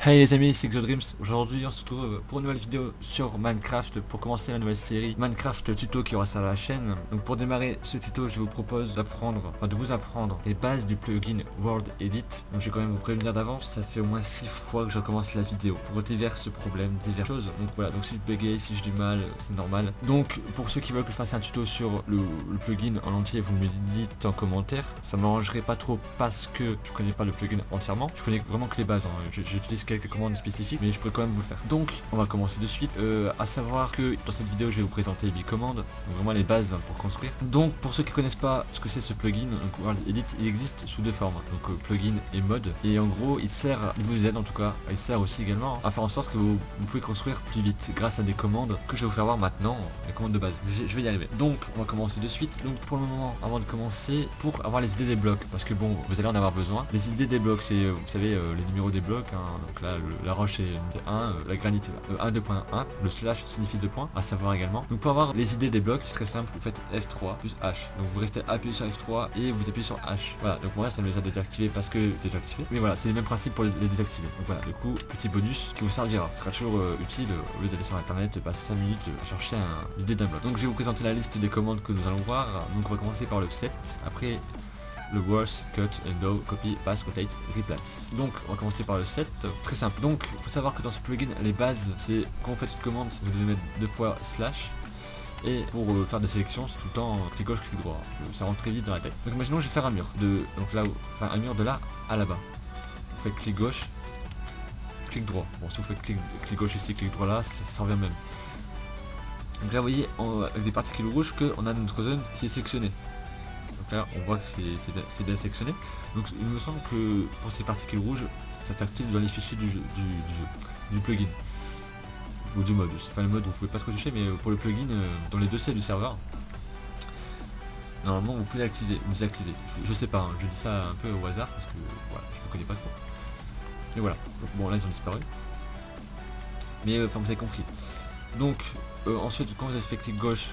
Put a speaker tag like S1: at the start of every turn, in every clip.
S1: Hey les amis, c'est XoDreams. Aujourd'hui on se retrouve pour une nouvelle vidéo sur Minecraft pour commencer la nouvelle série Minecraft tuto qui aura sur la chaîne. Donc pour démarrer ce tuto, je vous propose de vous apprendre les bases du plugin World Edit. Donc je vais quand même vous prévenir d'avance, ça fait au moins 6 fois que je recommence la vidéo pour diverses problèmes, diverses choses. Donc voilà, donc si je bugais, si j'ai du mal, c'est normal. Donc pour ceux qui veulent que je fasse un tuto sur le plugin en entier, vous me le dites en commentaire. Ça m'arrangerait pas trop parce que je connais pas le plugin entièrement. Je connais vraiment que les bases, hein. J'utilise quelques commandes spécifiques, mais je pourrais quand même vous le faire. Donc on va commencer de suite, à savoir que dans cette vidéo je vais vous présenter 8 commandes, donc vraiment les bases pour construire. Donc pour ceux qui connaissent pas ce que c'est ce plugin, donc World Edit, il existe sous deux formes, donc plugin et mode, et en gros il vous aide en tout cas, il sert aussi également à faire en sorte que vous pouvez construire plus vite grâce à des commandes que je vais vous faire voir maintenant, les commandes de base. Je vais y arriver. Donc on va commencer de suite. Donc pour le moment, avant de commencer, pour avoir les idées des blocs, parce que bon, vous allez en avoir besoin. Les idées des blocs, c'est vous savez les numéros des blocs, hein. Donc là la roche est 1, la granite 1 2.1, le slash signifie 2 points, à savoir également. Donc pour avoir les idées des blocs, c'est très simple, vous faites F3 plus H. Donc vous restez appuyé sur F3 et vous appuyez sur H. Voilà, donc moi ça me les a désactivés parce que désactivé. Mais voilà, c'est le même principe pour les désactiver. Donc voilà, du coup, petit bonus qui vous servira. Ce sera toujours utile au lieu d'aller sur internet, passer 5 minutes à chercher l'idée d'un bloc. Donc je vais vous présenter la liste des commandes que nous allons voir. Donc on va commencer par le set, après le worse, cut, undo, copy, paste, rotate, replace. Donc on va commencer par le set, très simple. Donc il faut savoir que dans ce plugin, les bases, c'est quand vous faites une commande, vous devez mettre 2 fois slash. Et pour faire des sélections, c'est tout le temps clic gauche, clic droit. Ça rentre très vite dans la tête. Donc imaginons je vais faire un mur donc là, enfin un mur de là à là-bas. Vous faites clic gauche, clic droit. Bon, si vous faites clic gauche ici, clic droit là, ça revient même. Donc là vous voyez avec des particules rouges qu'on a notre zone qui est sélectionnée. Donc là on voit que c'est bien sélectionné. Donc il me semble que pour ces particules rouges, ça s'active dans les fichiers du plugin. Ou du mode. Enfin le mode vous pouvez pas trop toucher, mais pour le plugin, dans les dossiers du serveur, normalement vous pouvez l'activer ou désactiver. Je sais pas, hein, je dis ça un peu au hasard parce que voilà, je ne connais pas trop. Et voilà, donc, bon là ils ont disparu. Mais enfin vous avez compris. Donc ensuite quand vous avez fait clic gauche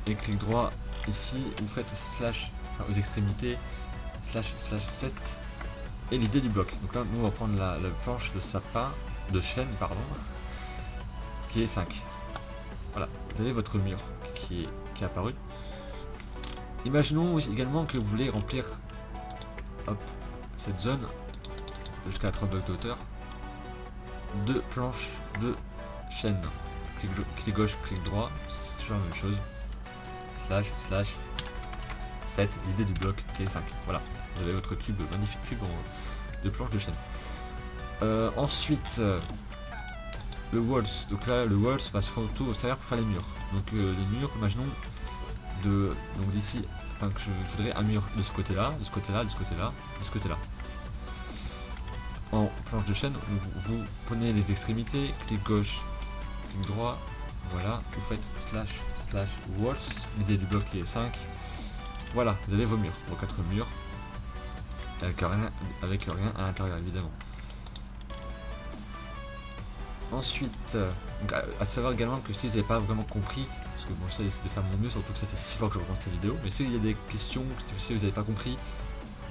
S1: et clic droit, ici vous faites slash aux extrémités, slash 7 et l'idée du bloc. Donc là nous on va prendre la planche de sapin, de chêne pardon, qui est 5. Voilà, vous avez votre mur qui est apparu. Imaginons également que vous voulez remplir cette zone jusqu'à 3 blocs de hauteur de planches de chêne. Clic gauche, clic droit, c'est toujours la même chose. Slash 7, l'idée du bloc qui est 5. Voilà, vous avez votre cube, magnifique cube de planches de chêne. Ensuite, le walls, donc là le walls va surtout servir pour faire les murs. Donc les murs, imaginons donc d'ici, enfin que je voudrais un mur de ce côté là, de ce côté là, de ce côté là, de ce côté là. En planche de chêne, vous prenez les extrémités, clic gauche, clic droit, voilà, vous faites slash walls, l'idée du bloc qui est 5. Voilà, vous avez vos murs, vos 4 murs, avec rien à l'intérieur évidemment. Ensuite, donc à savoir également que si vous n'avez pas vraiment compris, parce que bon j'essaie de faire mon mieux, surtout que ça fait 6 fois que je reprends cette vidéo, mais s'il y a des questions, si vous n'avez pas compris,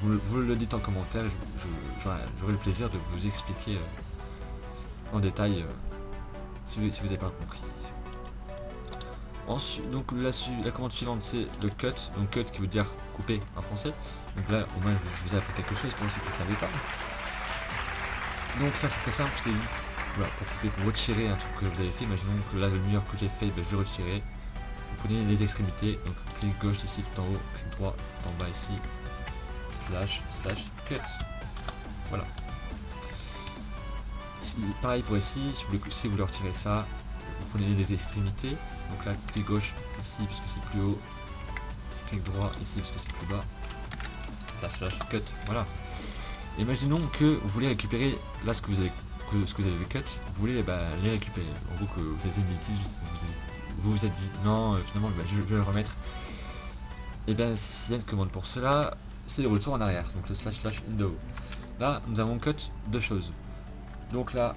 S1: vous le dites en commentaire, j'aurai le plaisir de vous expliquer en détail si vous n'avez pas compris. Ensuite, donc la commande suivante c'est le cut, donc cut qui veut dire couper en français, donc là au moins je vous ai appris quelque chose pour ceux qui ne savaient pas. Donc ça c'est très simple, c'est voilà, pour retirer un truc que vous avez fait. Imaginons que là le mur que j'ai fait, ben, je vais retirer. Vous prenez les extrémités, donc clic gauche ici tout en haut, clic droit tout en bas ici, slash cut. Voilà. Pareil pour ici, si vous voulez retirer ça, vous prenez les extrémités, donc là clic gauche ici puisque c'est plus haut, clic droit ici parce que c'est plus bas, slash cut. Voilà. Imaginons que vous voulez récupérer là ce que vous avez cut, vous voulez les récupérer. En gros que vous avez fait une bêtise, vous vous êtes dit non, finalement je vais le remettre. Et bien s'il y a une commande pour cela, c'est le retour en arrière, donc le slash undo. Là nous avons cut deux choses. Donc là,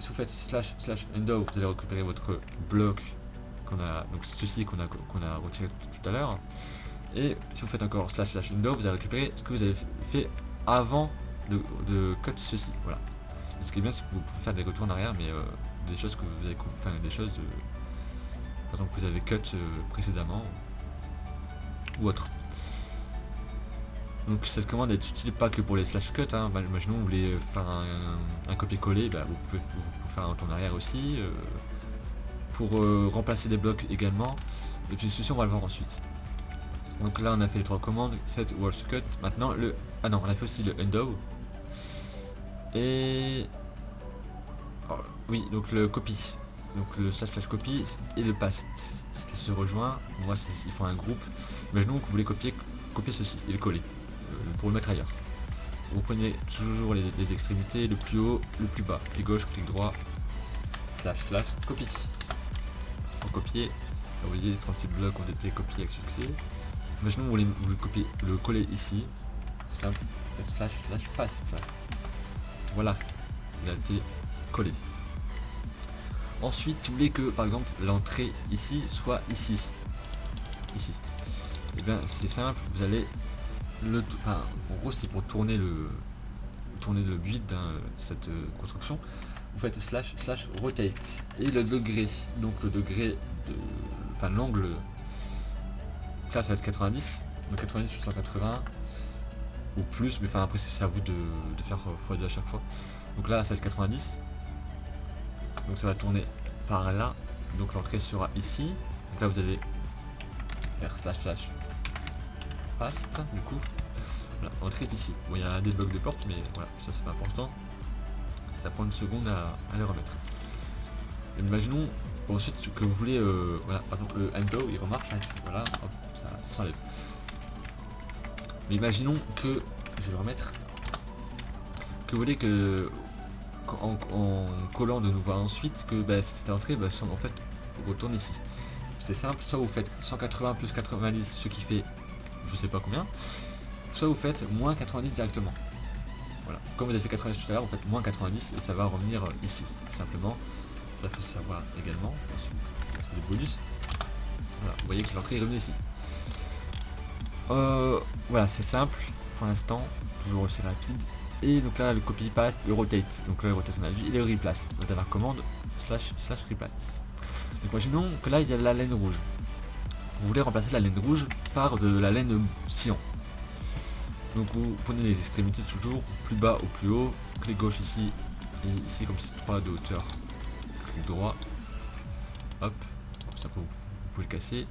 S1: si vous faites slash undo, vous allez récupérer votre bloc donc ceci qu'on a retiré tout à l'heure. Et si vous faites encore slash window, vous allez récupérer ce que vous avez fait avant de cut ceci. Voilà. Et ce qui est bien, c'est que vous pouvez faire des retours en arrière, mais des choses que vous avez, enfin des choses, par exemple que vous avez cut précédemment ou autre. Donc cette commande est utile pas que pour les slash cut, hein. Imaginons que vous voulez faire un copier-coller, bah, vous pouvez faire un retour en arrière aussi, pour remplacer des blocs également, et puis ceci on va le voir ensuite. Donc là on a fait les trois commandes, set walls cut, maintenant le... Ah non, on a fait aussi le undo, et... Oh, oui, donc le copy, donc le slash copy et le paste, ce qui se rejoint, moi ils font un groupe. Imaginons que vous voulez copier ceci et le coller, pour le mettre ailleurs. Vous prenez toujours les extrémités, le plus haut, le plus bas, clic gauche, clic droit, slash copie. Pour copier, vous voyez les 36 blocs ont été copiés avec succès. Imaginons que vous voulez copier, le coller ici, simple, slash paste. Voilà, il a été collé. Ensuite, si vous voulez que par exemple l'entrée ici soit ici, et bien c'est simple, vous allez en gros c'est pour tourner le build cette construction, vous faites slash rotate et le degré, donc le degré de, enfin l'angle, là ça va être 90, donc 90 sur 180 ou plus, mais enfin après c'est à vous de faire x2 à chaque fois. Donc là ça va être 90, donc ça va tourner par là, donc l'entrée sera ici, donc là vous allez faire slash paste, du coup voilà, l'entrée est ici. Bon, il y a des bugs de porte, mais voilà, ça c'est pas important, ça prend une seconde à les remettre. Et imaginons ensuite que vous voulez, voilà, par exemple le undo il remarche, hein, voilà, hop, ça s'enlève. Mais imaginons que, je vais le remettre, que vous voulez que en collant de nouveau ensuite que cette entrée en fait retourne ici. C'est simple, soit vous faites 180 plus 90, ce qui fait je sais pas combien, soit vous faites moins 90 directement. Voilà, comme vous avez fait 90 tout à l'heure, vous faites moins 90 et ça va revenir ici, simplement. Ça faut savoir également, c'est des bonus. Voilà, vous voyez que l'entrée est revenue ici. Voilà, c'est simple pour l'instant, toujours aussi rapide. Et donc là le copy paste, le rotate, donc là le rotate on a vu, et le replace. Vous avez la commande slash replace. Donc imaginons que là il y a la laine rouge. Vous voulez remplacer la laine rouge par de la laine cyan. Donc vous prenez les extrémités toujours, plus bas au plus haut, clic gauche ici, et ici comme c'est 3 de hauteur, clic droit, hop, ça vous pouvez le casser,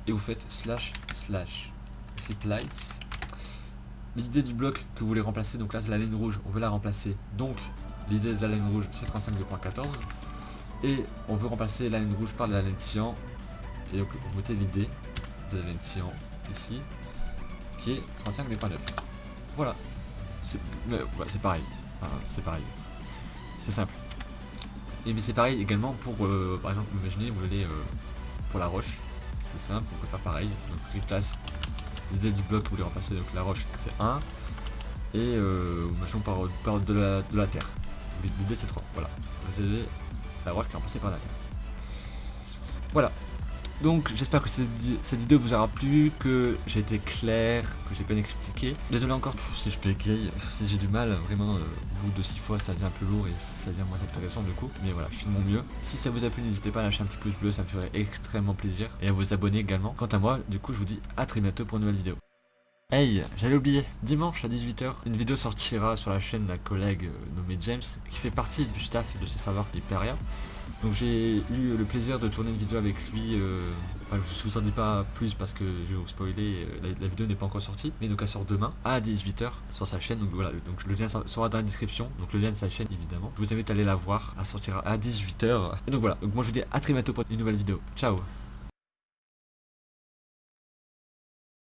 S1: et vous faites slash replace. L'idée du bloc que vous voulez remplacer, donc là c'est la laine rouge, on veut la remplacer, donc l'idée de la laine rouge c'est 35,14, et on veut remplacer la laine rouge par de la laine cyan, et donc vous mettez l'idée de la laine cyan ici, qui est 35,9. Voilà, c'est pareil, enfin c'est pareil, c'est simple. Et mais c'est pareil également pour, par exemple, imaginez vous voulez pour la roche, c'est simple, on peut faire pareil, donc replace l'idée du bloc que vous voulez remplacer, donc la roche c'est 1, et imaginons par de la terre, l'idée c'est 3, voilà, vous avez la roche qui est remplacée par la terre. Voilà. Donc j'espère que cette vidéo vous aura plu, que j'ai été clair, que j'ai bien expliqué. Désolé encore si je bégaye, si j'ai du mal, vraiment au bout de 6 fois ça devient un peu lourd et ça devient moins intéressant du coup. Mais voilà, je fais de mon mieux. Si ça vous a plu, n'hésitez pas à lâcher un petit pouce bleu, ça me ferait extrêmement plaisir. Et à vous abonner également. Quant à moi, du coup je vous dis à très bientôt pour une nouvelle vidéo. Hey, j'allais oublier, dimanche à 18 h, une vidéo sortira sur la chaîne d'un collègue nommé James, qui fait partie du staff de ce serveur Hyperia. Donc j'ai eu le plaisir de tourner une vidéo avec lui, enfin je vous en dis pas plus parce que je vais vous spoiler, la vidéo n'est pas encore sortie, mais donc elle sort demain à 18 h sur sa chaîne, donc voilà, donc le lien sera dans la description, donc le lien de sa chaîne évidemment. Je vous invite à aller la voir, elle sortira à 18 h, et donc voilà, donc moi je vous dis à très bientôt pour une nouvelle vidéo, ciao.